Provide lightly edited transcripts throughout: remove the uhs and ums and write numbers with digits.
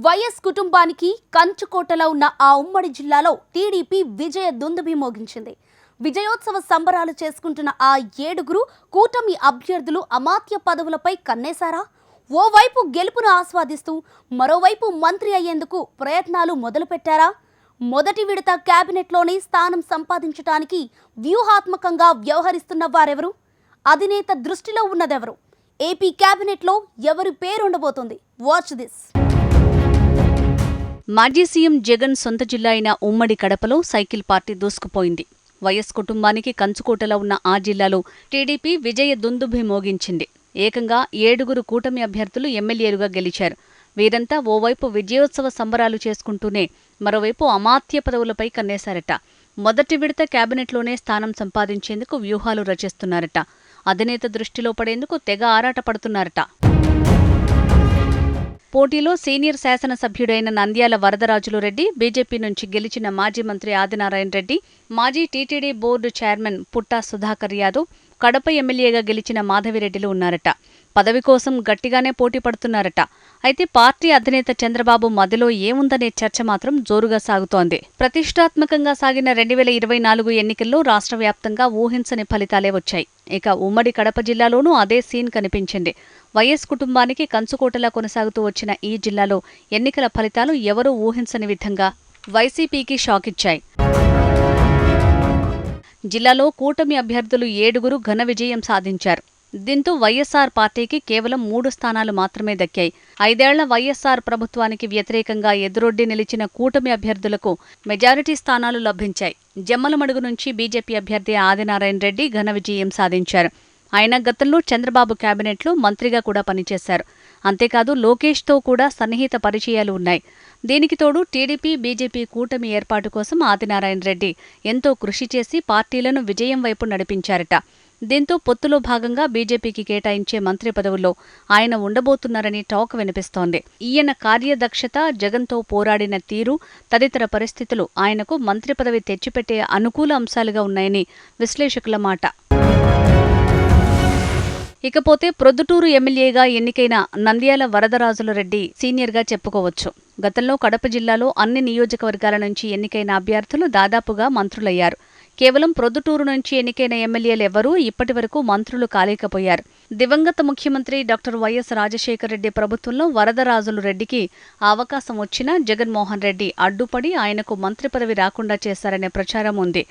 YS కుటుంబానికి కంచుకోటలో ఉన్న ఆ ఉమ్మడి జిల్లాలో టీడీపీ విజయ దుందుభి మోగించింది. విజయోత్సవ సంబరాలు చేసుకుంటున్న ఆ 7గురు కూటమి అభ్యర్థులు అమాత్య పదవులపై కన్నేశారా? ఓవైపు గెలుపును ఆస్వాదిస్తూ మరోవైపు మంత్రి అయ్యేందుకు ప్రయత్నాలు మొదలుపెట్టారా? మొదటి విడత కేబినెట్లోనే స్థానం సంపాదించడానికి వ్యూహాత్మకంగా వ్యవహరిస్తున్న వారెవరు? అధినేత దృష్టిలో ఉన్నదెవరు? ఏపీ కేబినెట్లో ఎవరి పేరుండబోతోంది? Watch this. మాజీ సీఎం జగన్ సొంత జిల్లా అయిన ఉమ్మడి కడపలో సైకిల్ పార్టీ దూసుకుపోయింది. వైఎస్ కుటుంబానికి కంచుకోటలో ఉన్న ఆ జిల్లాలో టీడీపీ విజయ దుందుభి మోగించింది. ఏకంగా 7గురు కూటమి అభ్యర్థులు ఎమ్మెల్యేలుగా గెలిచారు. వీరంతా ఓవైపు విజయోత్సవ సంబరాలు చేసుకుంటూనే మరోవైపు అమాత్య పదవులపై కన్నేశారట. మొదటి విడత కేబినెట్లోనే స్థానం సంపాదించేందుకు వ్యూహాలు రచిస్తున్నారట. అధినేత దృష్టిలో పడేందుకు తెగ ఆరాటపడుతున్నారట. పోటీలో సీనియర్ శాసనసభ్యుడైన నంద్యాల వరదరాజులు రెడ్డి, బీజేపీ నుంచి గెలిచిన మాజీ మంత్రి ఆదినారాయణ రెడ్డి, మాజీ టీటీడీ బోర్డు చైర్మన్ పుట్టా సుధాకర్ యాదవ్, కడప ఎమ్మెల్యేగా గెలిచిన మాధవిరెడ్డిలు ఉన్నారట. పదవి కోసం గట్టిగానే పోటీ పడుతున్నారట. అయితే పార్టీ అధినేత చంద్రబాబు మదిలో ఏముందనే చర్చ మాత్రం జోరుగా సాగుతోంది. ప్రతిష్టాత్మకంగా సాగిన 2024 ఎన్నికల్లో రాష్ట్ర వ్యాప్తంగా ఊహించని ఫలితాలే వచ్చాయి. ఇక ఉమ్మడి కడప జిల్లాలోనూ అదే సీన్ కనిపించింది. వైఎస్ కుటుంబానికి కంచుకోటలా కొనసాగుతూ వచ్చిన ఈ జిల్లాలో ఎన్నికల ఫలితాలు ఎవరూ ఊహించని విధంగా వైసీపీకి షాకిచ్చాయి. జిల్లాలో కూటమి అభ్యర్థులు 7గురు ఘన విజయం సాధించారు. దీంతో వైఎస్సార్ పార్టీకి కేవలం 3 స్థానాలు మాత్రమే దక్కాయి. 5 ఏళ్ల వైఎస్సార్ ప్రభుత్వానికి వ్యతిరేకంగా ఎదురొడ్డి నిలిచిన కూటమి అభ్యర్థులకు మెజారిటీ స్థానాలు లభించాయి. జమ్మలమడుగు నుంచి బీజేపీ అభ్యర్థి ఆదినారాయణ రెడ్డి ఘన విజయం సాధించారు. ఆయన గతంలో చంద్రబాబు కేబినెట్లో మంత్రిగా కూడా పనిచేశారు. అంతేకాదు లోకేష్తో కూడా సన్నిహిత పరిచయాలు ఉన్నాయి. దీనికి తోడు టీడీపీ, బీజేపీ కూటమి ఏర్పాటు కోసం ఆదినారాయణ రెడ్డి ఎంతో కృషి చేసి పార్టీలను విజయం వైపు నడిపించారట. దీంతో పొత్తులో భాగంగా బీజేపీకి కేటాయించే మంత్రి పదవుల్లో ఆయన ఉండబోతున్నారని టాక్ వినిపిస్తోంది. ఈయన కార్యదక్షత, జగన్తో పోరాడిన తీరు తదితర పరిస్థితులు ఆయనకు మంత్రి పదవి తెచ్చిపెట్టే అనుకూల అంశాలుగా ఉన్నాయని విశ్లేషకుల మాట. ఇకపోతే ప్రొద్దుటూరు ఎమ్మెల్యేగా ఎన్నికైన నంద్యాల వరదరాజుల రెడ్డి సీనియర్గా చెప్పుకోవచ్చు. గతంలో కడప జిల్లాలో అన్ని నియోజకవర్గాల నుంచి ఎన్నికైన అభ్యర్థులు దాదాపుగా మంత్రులయ్యారు. కేవలం ప్రొద్దుటూరు నుంచి ఎన్నికైన ఎమ్మెల్యేలెవరూ ఇప్పటివరకు మంత్రులు కాలేకపోయారు. దివంగత ముఖ్యమంత్రి డాక్టర్ వైఎస్ రాజశేఖర రెడ్డి ప్రభుత్వంలో వరదరాజులు రెడ్డికి ఆ అవకాశం వచ్చినా జగన్మోహన్ రెడ్డి అడ్డుపడి ఆయనకు మంత్రి పదవి రాకుండా చేశారనే ప్రచారం ఉంది.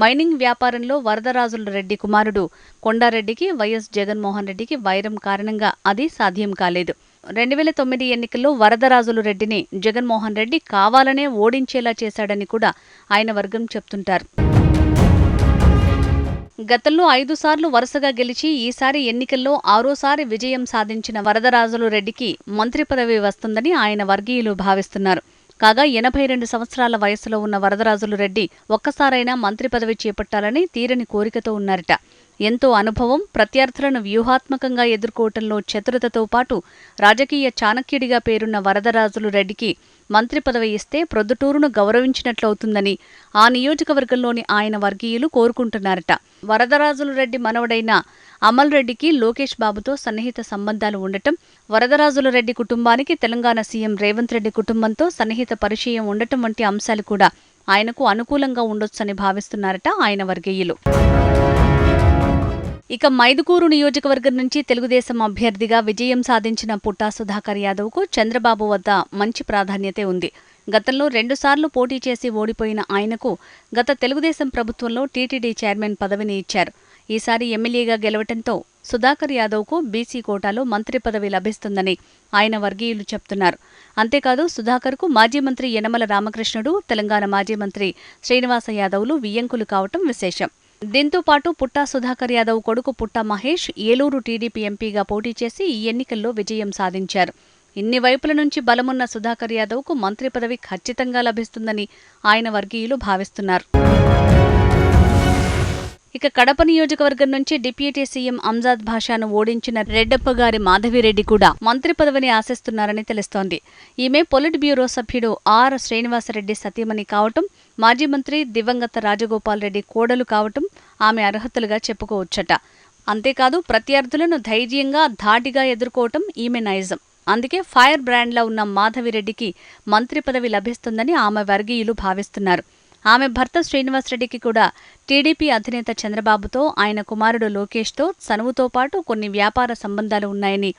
మైనింగ్ వ్యాపారంలో వరదరాజుల రెడ్డి కుమారుడు కొండారెడ్డికి వైఎస్ జగన్మోహన్ రెడ్డికి వైరం కారణంగా అది సాధ్యం కాలేదు. 2009 ఎన్నికల్లో వరదరాజులు రెడ్డిని జగన్మోహన్ రెడ్డి కావాలనే ఓడించేలా చేశాడని కూడా ఆయన వర్గం చెప్తుంటారు. గతంలో 5 సార్లు వరుసగా గెలిచి ఈసారి ఎన్నికల్లో 6సారి విజయం సాధించిన వరదరాజులు రెడ్డికి మంత్రి పదవి వస్తుందని ఆయన వర్గీయులు భావిస్తున్నారు. కాగా 82 సంవత్సరాల వయసులో ఉన్న వరదరాజులు రెడ్డి ఒక్కసారైనా మంత్రి పదవి చేపట్టాలని తీరని కోరికతో ఉన్నారట. ఎంతో అనుభవం, ప్రత్యర్థులను వ్యూహాత్మకంగా ఎదుర్కోవటంలో చతురతతో పాటు రాజకీయ చాణక్యుడిగా పేరున్న వరదరాజులు రెడ్డికి మంత్రి పదవి ఇస్తే ప్రొద్దుటూరును గౌరవించినట్లవుతుందని ఆ నియోజకవర్గంలోని ఆయన వర్గీయులు కోరుకుంటున్నారట. వరదరాజులు రెడ్డి మనవడైన అమల్ రెడ్డికి లోకేష్ బాబుతో సన్నిహిత సంబంధాలు ఉండటం, వరదరాజుల రెడ్డి కుటుంబానికి తెలంగాణ సీఎం రేవంత్ రెడ్డి కుటుంబంతో సన్నిహిత పరిచయం ఉండటం వంటి అంశాలు కూడా ఆయనకు అనుకూలంగా ఉండొచ్చని భావిస్తున్నారట ఆయన వర్గీయులు. ఇక మైదుకూరు నియోజకవర్గం నుంచి తెలుగుదేశం అభ్యర్థిగా విజయం సాధించిన పుట్టా సుధాకర్ యాదవ్కు చంద్రబాబు వద్ద మంచి ప్రాధాన్యతే ఉంది. గతంలో 2 సార్లు పోటీ చేసి ఓడిపోయిన ఆయనకు గత తెలుగుదేశం ప్రభుత్వంలో టీటీడీ చైర్మన్ పదవిని ఇచ్చారు. ఈసారి ఎమ్మెల్యేగా గెలవటంతో సుధాకర్ యాదవ్కు బీసీ కోటాలో మంత్రి పదవి లభిస్తుందని ఆయన వర్గీయులు చెప్తున్నారు. అంతేకాదు సుధాకర్కు మాజీ మంత్రి యనమల రామకృష్ణుడు, తెలంగాణ మాజీ మంత్రి శ్రీనివాస యాదవ్లు వియ్యంకులు కావటం విశేషం. దీంతో పాటు పుట్టా సుధాకర్ యాదవ్ కొడుకు పుట్టా మహేష్ ఏలూరు టీడీపీ ఎంపీగా పోటీ చేసి ఈ ఎన్నికల్లో విజయం సాధించారు. ఇన్ని వైపుల నుంచి బలమున్న సుధాకర్ యాదవ్కు మంత్రి పదవి ఖచ్చితంగా లభిస్తుందని ఆయన వర్గీయులు భావిస్తున్నారు. ఇక కడప నియోజకవర్గం నుంచి డిప్యూటీ సీఎం అంజాద్ భాషాను ఓడించిన రెడ్డప్పగారి మాధవిరెడ్డి కూడా మంత్రి పదవిని ఆశిస్తున్నారని తెలుస్తోంది. ఈమె పొలిట్ బ్యూరో సభ్యుడు ఆర్ శ్రీనివాసరెడ్డి సతీమణి కావటం, మాజీ మంత్రి దివంగత రాజగోపాల్ రెడ్డి కోడలు కావటం ఆమె అర్హతలుగా చెప్పుకోవచ్చట. అంతేకాదు ప్రత్యర్థులను ధైర్యంగా, ధాటిగా ఎదుర్కోవటం ఈమె నైజం. అందుకే ఫైర్ బ్రాండ్లా ఉన్న మాధవిరెడ్డికి మంత్రి పదవి లభిస్తుందని ఆమె వర్గీయులు భావిస్తున్నారు. ఆమె భర్త శ్రీనివాసరెడ్డికి కూడా టీడీపీ అధినేత చంద్రబాబుతో, ఆయన కుమారుడు లోకేష్తో చనువుతో పాటు కొన్ని వ్యాపార సంబంధాలు ఉన్నాయని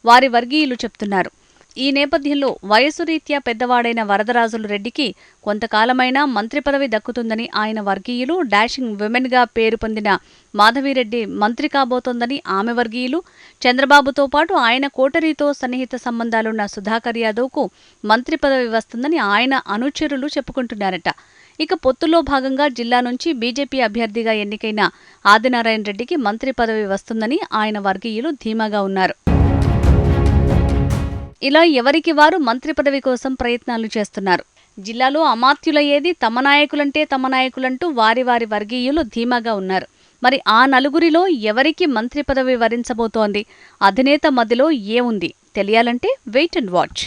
వారి వర్గీయులు చెప్తున్నారు. ఈ నేపథ్యంలో వయసు రీత్యా పెద్దవాడైన వరదరాజులు రెడ్డికి కొంతకాలమైనా మంత్రి పదవి దక్కుతుందని ఆయన వర్గీయులు, డాషింగ్ విమెన్గా పేరు పొందిన మాధవిరెడ్డి మంత్రి కాబోతోందని ఆమె వర్గీయులు, చంద్రబాబుతో పాటు ఆయన కోటరీతో సన్నిహిత సంబంధాలున్న సుధాకర్ యాదవ్కు మంత్రి పదవి వస్తుందని ఆయన అనుచరులు చెప్పుకుంటున్నారట. ఇక పొత్తులో భాగంగా జిల్లా నుంచి బీజేపీ అభ్యర్థిగా ఎన్నికైన ఆదినారాయణ రెడ్డికి మంత్రి పదవి వస్తుందని ఆయన వర్గీయులు ధీమాగా ఉన్నారు. ఇలా ఎవరికి వారు మంత్రి పదవి కోసం ప్రయత్నాలు చేస్తున్నారు. జిల్లాలో అమాత్యులయ్యేది తమ నాయకులంటే తమ నాయకులంటూ వారి వారి వర్గీయులు ధీమాగా ఉన్నారు. మరి ఆ నలుగురిలో ఎవరికి మంత్రి పదవి వరించబోతోంది? అధినేత మధ్యలో ఏముంది? తెలియాలంటే వెయిట్ అండ్ వాచ్.